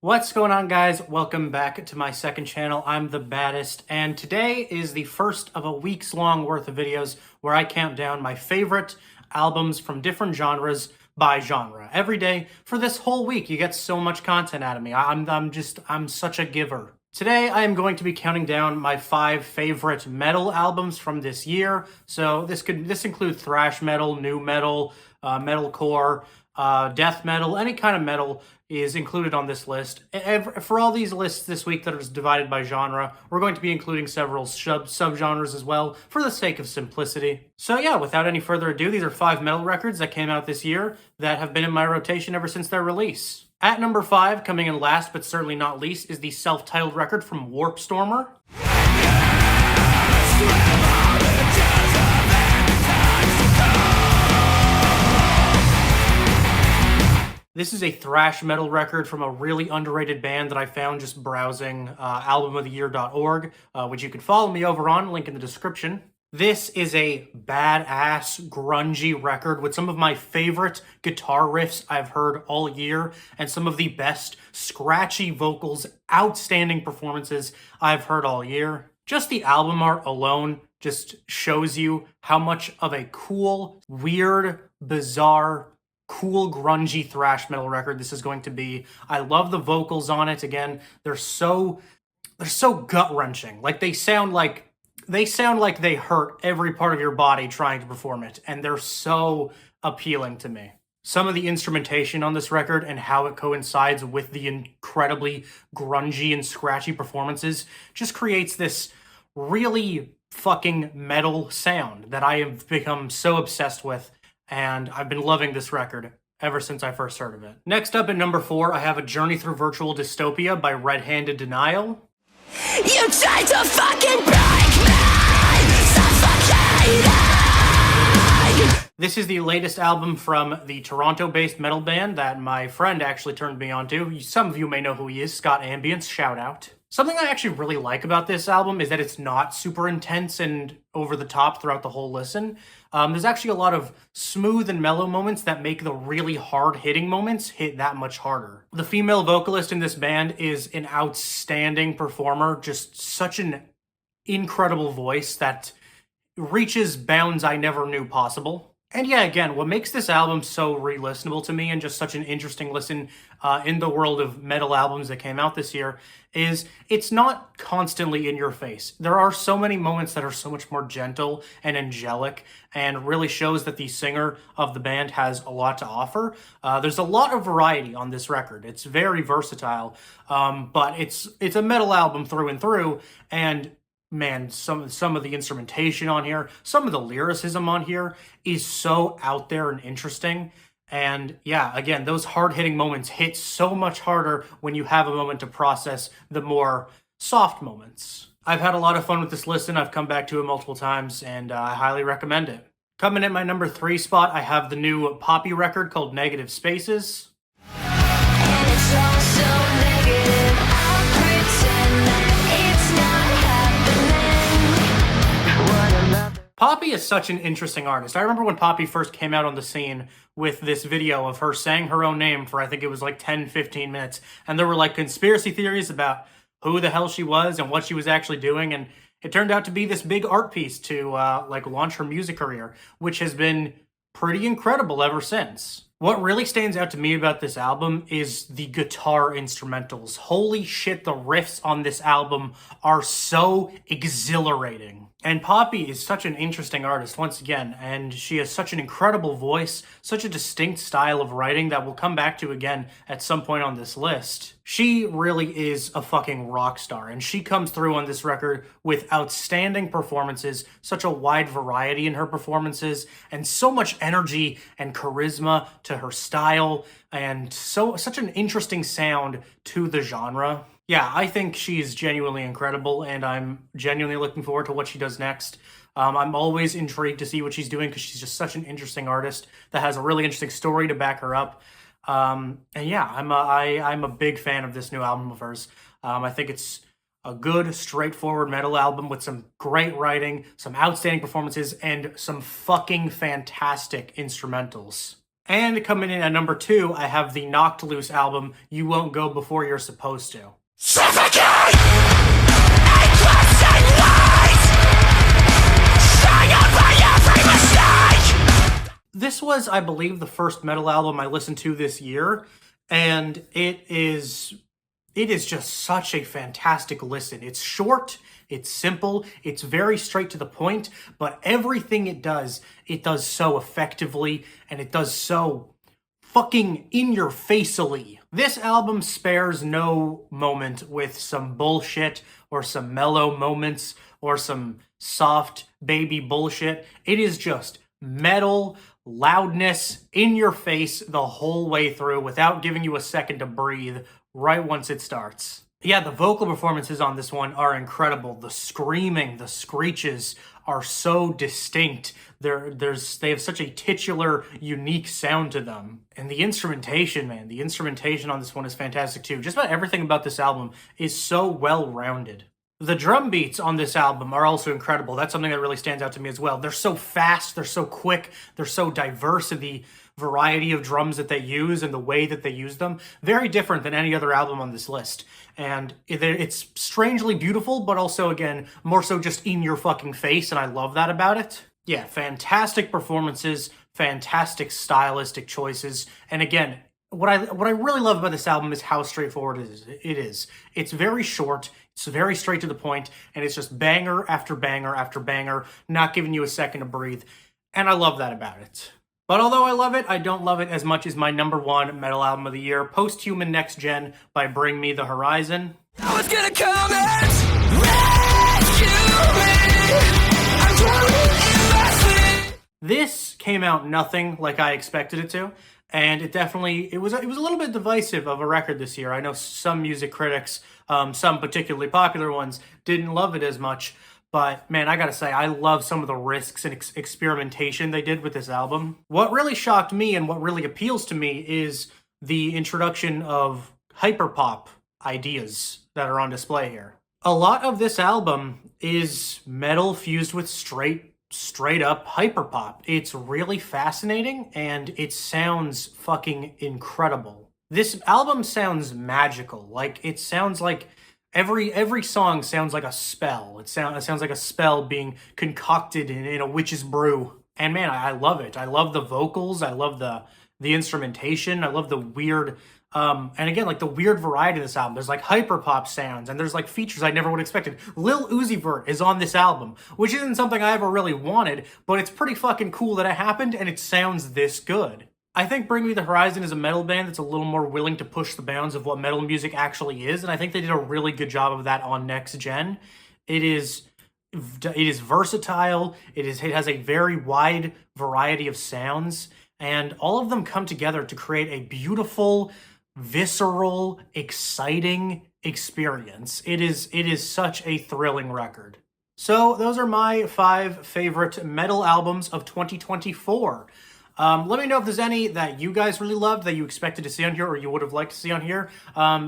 What's going on, guys? Welcome back to my second channel. I'm the baddest, and today is the first of a week's long worth of videos where I count down my favorite albums from different genres by genre. Every day for this whole week, you get so much content out of me. I'm such a giver. Today, I am going to be counting down my 5 favorite metal albums from this year. So this includes thrash metal, nu metal, metalcore, death metal, any kind of metal is included on this list. For all these lists this week that are divided by genre, we're going to be including several subgenres as well for the sake of simplicity. So yeah, without any further ado, these are 5 metal records that came out this year that have been in my rotation ever since their release. At number 5, coming in last but certainly not least, is the self-titled record from Warpstormer. This is a thrash metal record from a really underrated band that I found just browsing albumoftheyear.org, which you can follow me over on, link in the description. This is a badass, grungy record with some of my favorite guitar riffs I've heard all year and some of the best scratchy vocals, outstanding performances I've heard all year. Just the album art alone just shows you how much of a cool, weird, bizarre, cool, grungy thrash metal record this is going to be. I love the vocals on it. Again, they're so gut-wrenching. Like they sound like they hurt every part of your body trying to perform it, and they're so appealing to me. Some of the instrumentation on this record and how it coincides with the incredibly grungy and scratchy performances just creates this really fucking metal sound that I have become so obsessed with, and I've been loving this record ever since I first heard of it. Next up at number 4, I have A Journey Through Virtual Dystopia by Red Handed Denial. You tried to fucking break me, suffocating. This is the latest album from the Toronto-based metal band that my friend actually turned me on to. Some of you may know who he is, Scott Ambience, shout out. Something I actually really like about this album is that it's not super intense and over the top throughout the whole listen. There's actually a lot of smooth and mellow moments that make the really hard-hitting moments hit that much harder. The female vocalist in this band is an outstanding performer, just such an incredible voice that reaches bounds I never knew possible. And yeah, again, what makes this album so re-listenable to me and just such an interesting listen in the world of metal albums that came out this year is it's not constantly in your face. There are so many moments that are so much more gentle and angelic and really shows that the singer of the band has a lot to offer. There's a lot of variety on this record. It's very versatile, but it's a metal album through and through, and man, some of the instrumentation on here, some of the lyricism on here is so out there and interesting. And yeah, again, those hard-hitting moments hit so much harder when you have a moment to process the more soft moments. I've had a lot of fun with this listen. I've come back to it multiple times, and I highly recommend it. Coming in my number 3 spot, I have the new Poppy record called Negative Spaces. And it's all so negative, I'll pretend that it's not happening. What about Poppy is such an interesting artist. I remember when Poppy first came out on the scene with this video of her saying her own name for I think it was like 10-15 minutes, and there were like conspiracy theories about who the hell she was and what she was actually doing, and it turned out to be this big art piece to like launch her music career, which has been pretty incredible ever since. What really stands out to me about this album is the guitar instrumentals. Holy shit, the riffs on this album are so exhilarating. And Poppy is such an interesting artist, once again, and she has such an incredible voice, such a distinct style of writing that we'll come back to again at some point on this list. She really is a fucking rock star, and she comes through on this record with outstanding performances, such a wide variety in her performances, and so much energy and charisma to her style, and such an interesting sound to the genre. Yeah, I think she's genuinely incredible, and I'm genuinely looking forward to what she does next. I'm always intrigued to see what she's doing because she's just such an interesting artist that has a really interesting story to back her up. And yeah, I'm a big fan of this new album of hers. I think it's a good, straightforward metal album with some great writing, some outstanding performances, and some fucking fantastic instrumentals. And coming in at number 2, I have the Knocked Loose album, You Won't Go Before You're Supposed to. Suffocate! Eclipsing light! Shine out by every mistake! This was, I believe, the first metal album I listened to this year, and it is just such a fantastic listen. It's short, it's simple, it's very straight to the point, but everything it does so effectively, and it does so fucking in-your-faceily. This album spares no moment with some bullshit, or some mellow moments, or some soft baby bullshit. It is just metal, loudness, in your face the whole way through without giving you a second to breathe right once it starts. Yeah, the vocal performances on this one are incredible. The screaming, the screeches are so distinct. They have such a titular, unique sound to them. And the instrumentation, man, the instrumentation on this one is fantastic too. Just about everything about this album is so well-rounded. The drum beats on this album are also incredible. That's something that really stands out to me as well. They're so fast, they're so quick, they're so diverse in the variety of drums that they use and the way that they use them. Very different than any other album on this list. And it's strangely beautiful, but also, again, more so just in your fucking face, and I love that about it. Yeah, fantastic performances, fantastic stylistic choices, and again, what I really love about this album is how straightforward it is. It's very short, it's very straight to the point, and it's just banger after banger after banger, not giving you a second to breathe, and I love that about it. But although I love it, I don't love it as much as my number 1 metal album of the year, Post-Human NextGen by Bring Me the Horizon. I was gonna come and rescue me. I'm drowning in my sleep. This came out nothing like I expected it to, and it was a little bit divisive of a record this year. I know some music critics, some particularly popular ones, didn't love it as much. But man, I gotta say, I love some of the risks and experimentation they did with this album. What really shocked me and what really appeals to me is the introduction of hyperpop ideas that are on display here. A lot of this album is metal fused with straight up hyperpop. It's really fascinating and it sounds fucking incredible. This album sounds magical. Like, it sounds like every song sounds like a spell. It sounds like a spell being concocted in a witch's brew. And man, I love it. I love the vocals. I love the instrumentation. I love the weird, and again, like the weird variety of this album. There's like hyperpop sounds, and there's like features I never would have expected. Lil Uzi Vert is on this album, which isn't something I ever really wanted, but it's pretty fucking cool that it happened, and it sounds this good. I think Bring Me the Horizon is a metal band that's a little more willing to push the bounds of what metal music actually is, and I think they did a really good job of that on NextGen. It is versatile, it has a very wide variety of sounds, and all of them come together to create a beautiful, visceral, exciting experience. It is such a thrilling record. So those are my 5 favorite metal albums of 2024. Let me know if there's any that you guys really loved that you expected to see on here or you would have liked to see on here.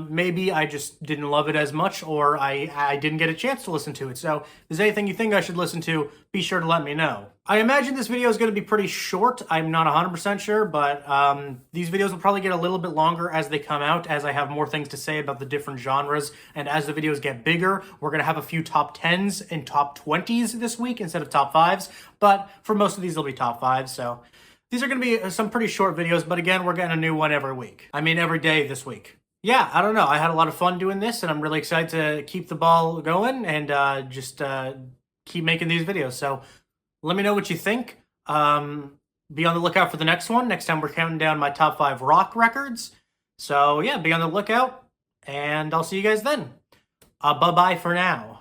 Maybe I just didn't love it as much, or I didn't get a chance to listen to it. So if there's anything you think I should listen to, be sure to let me know. I imagine this video is going to be pretty short. I'm not 100% sure, but these videos will probably get a little bit longer as they come out, as I have more things to say about the different genres. And as the videos get bigger, we're going to have a few top 10s and top 20s this week instead of top 5s. But for most of these, they'll be top 5s, so these are going to be some pretty short videos, but again, we're getting a new one every week. I mean, every day this week. Yeah, I don't know. I had a lot of fun doing this, and I'm really excited to keep the ball going and just keep making these videos. So let me know what you think. Be on the lookout for the next one. Next time we're counting down my top 5 rock records. So yeah, be on the lookout, and I'll see you guys then. Bye-bye for now.